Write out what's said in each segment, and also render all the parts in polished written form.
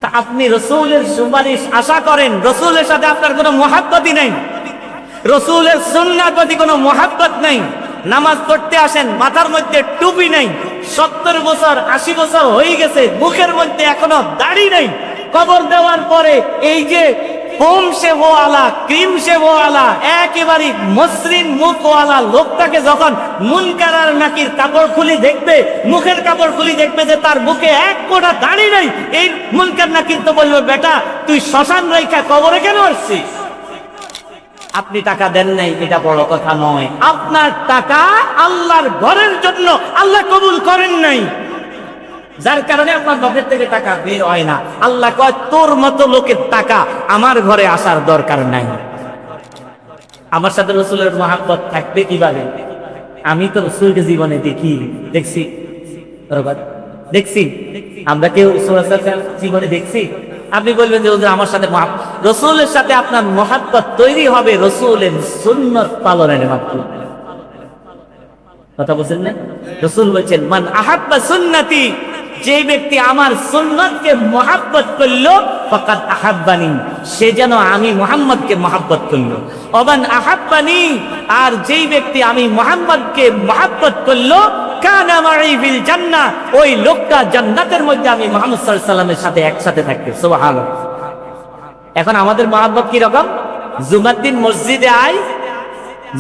তা আপনি রসুলের সুপারিশ আশা করেন, রসুলের সাথে আপনার কোনো মহাব্বতই নেই, রসুলের সুন্নাহর প্রতি কোনো মহাব্বত নেই। নামাজ পড়তে আসেন, মাথার মধ্যে টুপি নেই, 70 বছর 80 বছর হয়ে গেছে, মুখের মধ্যে এখনো দাড়ি নেই। কবর দেওয়ার পরে এই যে ফোম সেবওয়ালা, ক্রিম সেবওয়ালা, একেবারে মসৃণ মুখওয়ালা লোকটাকে যখন মুনকার আর নাকির কাপড় খুলি দেখবে, মুখের কাপড় খুলি দেখবে যে তার বুকে এক কোটা দাড়ি নেই, এই মুনকার নাকির তো বলবে, বেটা তুই শ্মশান রেখা কবরে কেন আসছিস? আপনি টাকা দেন নাই, এটা বড় কথা নয়। আপনার টাকা আল্লাহর ঘরের জন্য আল্লাহ কবুল করেন নাই, যার কারণে আপনার পকেট থেকে টাকা বের হয় না। আল্লাহ কয়, তোর মতো লোকের টাকা আমার ঘরে আসার দরকার নাই। আমার সাথে রসুলের মহাব্বত থাকবে কিভাবে? আমি তো রসুলকে জীবনে দেখছি। আমরা কেউ জীবনে দেখছি? আপনি বলবেন যে আমার সাথে রসুলের সাথে আপনার মহাব্বত তৈরি হবে রসুলের সুন্নত পালনের মাধ্যমে। কথা বলছেন না? রসুল বলছেন, মান আহাব্বা সুন্নতি, যে ব্যক্তি আমার সুন্নতকে মহাব্বত করলো, ফাকাদ আহাব্বানি, সে যেন আমি মুহাম্মদকে মহাব্বত করলো। ওমান আহাব্বানি, আর যেই ব্যক্তি আমি মুহাম্মদকে মহাব্বত করলো, কানা মাই ফিল জান্নাহ, ওই লোকটা জান্নাতের মধ্যে আমি মুহাম্মদ সাল্লাল্লাহু আলাইহি ওয়াসাল্লামের সাথে একসাথে থাকবে। সুবহানাল্লাহ। এখন আমাদের মহাব্বত কি রকম? জুমার দিন মসজিদে আই,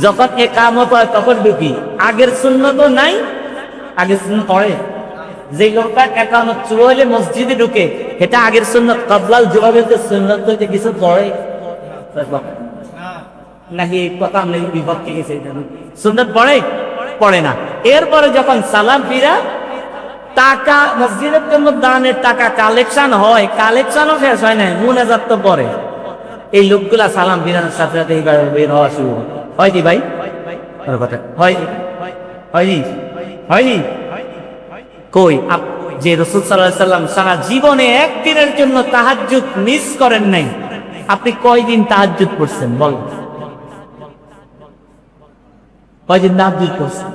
যখন ইকামত হয় তখন ঢুকি, আগের সুন্নতও নাই, আগের সুন্নত পড়ে। যে লোকটা ইকামত শুরু হলে মসজিদে ঢুকে, এটা আগের সুন্নত, কবলাল জুমাতে সুন্নত হইতে কিছু পড়ে নাকি কথা আমরা বিভক্তি গেছে, সুন্নত পড়ে না। এরপরে যখন সালাম ফিরা, টাকা মসজিদের জন্য দানের টাকা কালেকশন হয়, কালেকশনও শেষ হয় না, মুনাজাত তো পড়ে। এই লোকগুলা সালাম ফিরানোর সাথে সাথে এইবার বের হওয়া শুরু হয়নি ভাই? হয়নি কই? যে রাসূল সাল্লাল্লাহু আলাইহি ওয়াসাল্লাম সারা জীবনে একদিনের জন্য তাহাজ্জুদ মিস করেন নাই, আপনি কয়দিন তাহাজ্জুদ পড়ছেন বল? কয়দিন তাহাজ্জুদ পড়ছেন?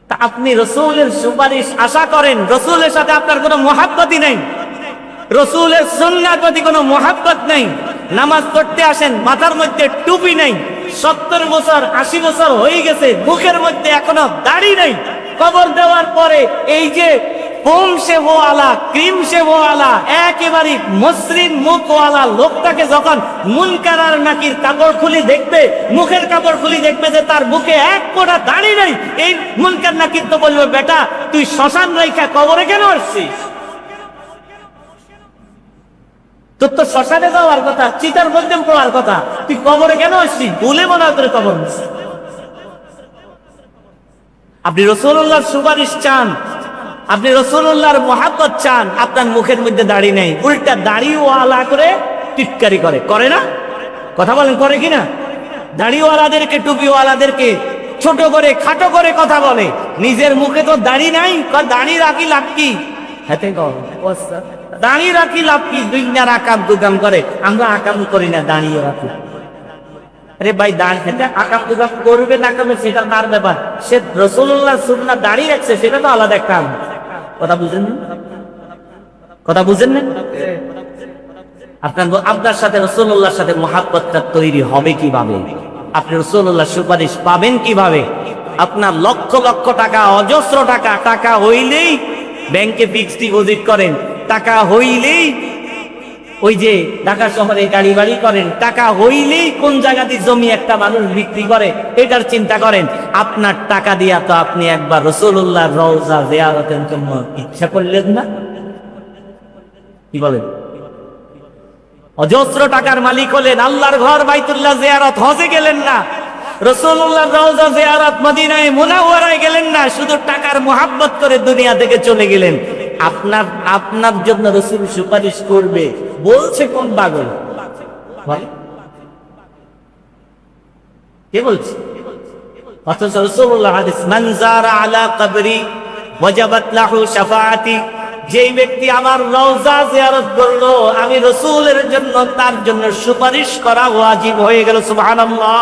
তা আপনি রসুলের সুপারিশ আশা করেন, রসুলের সাথে আপনার কোনো মহাব্বতই নেই, রসুলের সুন্নাহর প্রতি কোনো মহাব্বত নেই। নামাজ পড়তে আসেন, মাথার মধ্যে টুপি নেই, 70 বছর 80 বছর হয়ে গেছে, মুখের মধ্যে এখনো দাড়ি নেই। কবর দেওয়ার পরে এই যে ফোম সেবওয়ালা, ক্রিম সেবওয়ালা, একেবারে মসৃণ মুখওয়ালা লোকটাকে যখন মুনকার আর নাকির কাপড় খুলি দেখবে, মুখের কাপড় খুলি দেখবে যে তার বুকে এক কোটা দাড়ি নেই, এই মুনকার নাকির তো বলবে, বেটা তুই শ্মশান রেখা কবরে কেন আসছিস? তোর তো শ্মশানে যাওয়ার কথা, চিতার মধ্যে পড়ার কথা, তুই কবরে কেন আসছিস? ভুলে মনে হয় তোর কবর। আপনি রাসূলুল্লাহর সুপারিশ চান, আপনি রাসূলুল্লাহর মহাব্বত চান, আপনার মুখের মধ্যে দাড়ি নেই, উল্টা দাড়িওয়ালা করে টিটকারি করে না? কথা বলেন, করে কিনা? দাড়িওয়ালাদেরকে, টুপিওয়ালাদেরকে ছোট করে খাটো করে কথা বলে, নিজের মুখে তো দাড়ি নাই, দাড়ি রাখি লাভ কি? দাড়ি রাখি লাভ কি? দুনিয়ার আকাম দুকাম করে, আমরা আকাম করি না, দাঁড়িয়ে রাখি। আরে ভাই, আকাম দুকাম করবে না করবে সেটা তার ব্যাপার, সে রাসূলুল্লাহ সুন্নাহ দাঁড়িয়ে রাখছে, সেটা তো আলাদা একটা। কথা বুঝেন না? আপনার সাথে রাসূলুল্লাহর সাথে মুহাব্বতটা তৈরি হবে কিভাবে? আপনি রাসূলুল্লাহর সুপারিশ পাবেন কিভাবে? আপনার লক্ষ লক্ষ টাকা, অজস্র টাকা হইলেই ব্যাংকে ফিক্সড ডিপোজিট করেন, টাকা হইলেই ওই যে ঢাকা শহরে গাড়ি বাড়ি করেন, টাকা হইলেই কোন জায়গাতে জমি একটা মানুষ বিক্রি করে, এটার চিন্তা করেন। আপনার টাকা দিয়া তো আপনি একবার রাসূলুল্লাহর রওজা জিয়ারতের জন্য ইচ্ছা করলেন না? কি বলেন? অজস্র টাকার মালিক হলেন, আল্লাহর ঘর বাইতুল্লাহ জিয়ারত হজে গেলেন না, রাসূলুল্লাহর রওজা জিয়ারত মদিনায়ে মুনাওয়ারায় গেলেন না, শুধু টাকার মোহাব্বত করে দুনিয়া থেকে চলে গেলেন। আপনার জন্য রাসূল সুপারিশ করবে বলছে কোন পাগল? কে বলছে? অথচ রাসূলুল্লাহ হাদিস, মান যারা আলা কবরি ওয়াজাবাত লাহু শাফাআতি, যেই ব্যক্তি আমার রওজা জিয়ারত করলো, আমি রাসূলের জন্য তার জন্য সুপারিশ করা ওয়াজিব হয়ে গেল। সুবহানাল্লাহ।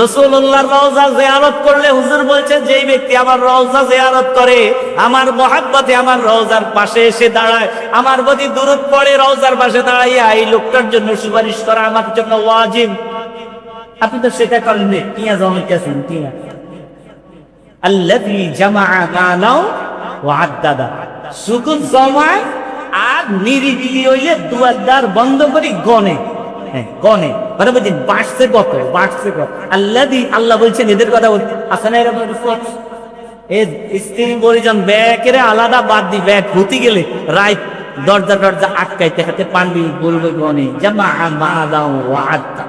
রাসূলুল্লাহর রওজা জিয়ারত করলে হুজুর বলছেন যেই ব্যক্তি আমার রওজা জিয়ারত করে, আমার মহব্বতে আমার রওজার পাশে এসে দাঁড়ায়, আমার প্রতি দুরূদ পড়ে রওজার পাশে দাঁড়াইয়া, এই লোকটার জন্য সুপারিশ করা আমার জন্য ওয়াজিব। আপনি তো সেটা করেন না, কিয়া জমাইতেছেন কিয়া। আল্লাযী জামাআ মালাও ওয়া আদ্দাদা, সুকুন জমায় আর নিরিবিলি হইলে দুয়ারদার বন্ধ করি গনে, গনে মানে বলছেন বাড়ছে কত, বাড়ছে কত। আল্লাহ বলছেন এদের কথা বল আছে না এরকম স্ত্রী পরিজন ব্যাগের আলাদা বাদ দি, ব্যাগ হুতি গেলে রাত দরজা দরজা আটকাইতে হাতে পান্ডি বলবে গনে জামা মালাও ওয়া আদ্দা,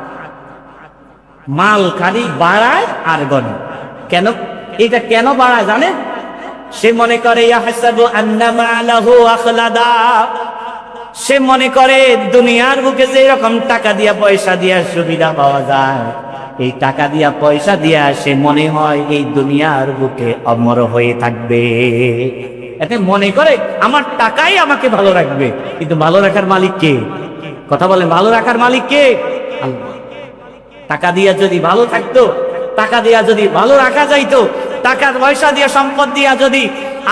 মাল খালি বাড়ায় আর গনে। কেন এটা কেন বাড়ায় জানেন? সে মনে করে ইয়াহসাবু আন্না মালাহু আখলাদা, সে মনে করে দুনিয়ার বুকে যে রকম টাকা দিয়া পয়সা দিয়া সুবিধা পাওয়া যায়, এই টাকা দিয়া পয়সা দিয়া সে মনে হয় এই দুনিয়ার বুকে অমর হয়ে থাকবে। এতে মনে করে আমার টাকাই আমাকে ভালো রাখবে, কিন্তু ভালো রাখার মালিক কে? কথা বলেন, ভালো রাখার মালিক কে? আল্লাহ। টাকা দিয়া যদি ভালো থাকতো, টাকা দিয়া যদি ভালো রাখা যাইতো, টাকা পয়সা দিয়া সম্পদ দিয়া যদি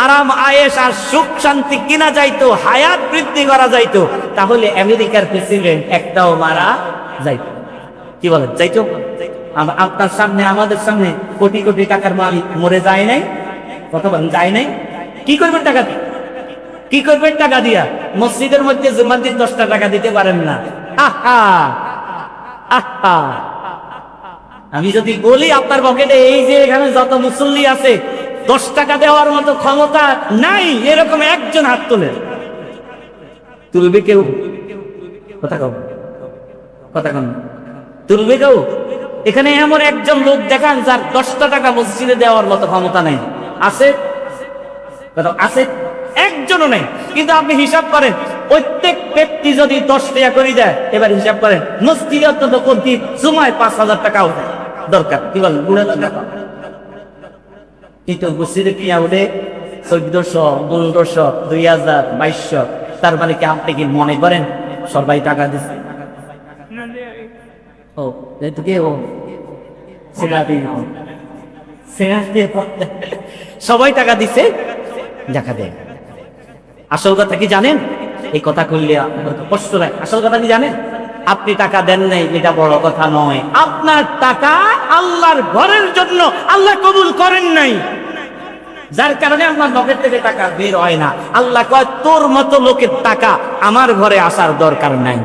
আরাম আয়েশ আর সুখ শান্তি কিনা যাইতো, হায়াত বৃদ্ধি করা যাইতো, তাহলে আমেরিকার প্রেসিডেন্ট একটাও মারা যাইতো। কি বলেন, যাইতো? আপনার সামনে আমাদের সামনে কোটি কোটি টাকার মালিক মরে যায় নাই? কথা বলেন, যায় নাই? কি করবেন টাকা দিয়ে? কি করবেন টাকা দিয়া? মসজিদের মধ্যে জুমার দিন 10টা টাকা দিতে পারেন না। আহা আহা, আমি যদি বলি আপনার পকেটে এই যে এখানে যত মুসল্লি আছে 10 টাকা দেওয়ার মতো ক্ষমতা নাই, এরকম একজন হাত তোলে, তুলবে কেউ? কথা কম, কথা কম, তুলবে কেউ? এখানে এমন একজন লোক দেখান যার 10টা টাকা মসজিদে দেওয়ার মতো ক্ষমতা নাই? আছে? কথা আছে? একজনও নেই। কিন্তু আপনি হিসাব করেন, প্রত্যেক ব্যক্তি যদি 10 টাকা করে দেয়, এবার হিসাব করেন মসজিদে অন্তত প্রতি জুমায় 5,000 টাকাও দরকার। কি বলেন, 2,000 টাকা? কিন্তু মসজিদে কি উঠে 1400, 1500, 2000, 2200। তার মানে কি আপনি কি মনে করেন সবাই টাকা দিচ্ছে? ও কে? ও সবাই টাকা দিচ্ছে, দেখা দেয়। আসল কথা কি জানেন? এই কথা করলে কষ্ট হয়। আসল কথা কি জানেন? আপনি টাকা দেন নাই, এটা বড় কথা নয়। আপনার টাকা আল্লাহর ঘরের জন্য আল্লাহ কবুল করেন নাই, যার কারণে আপনার পকেট থেকে টাকা বের হয় না। আল্লাহ কয় তোর মতো লোকের টাকা আমার ঘরে আসার দরকার নাই।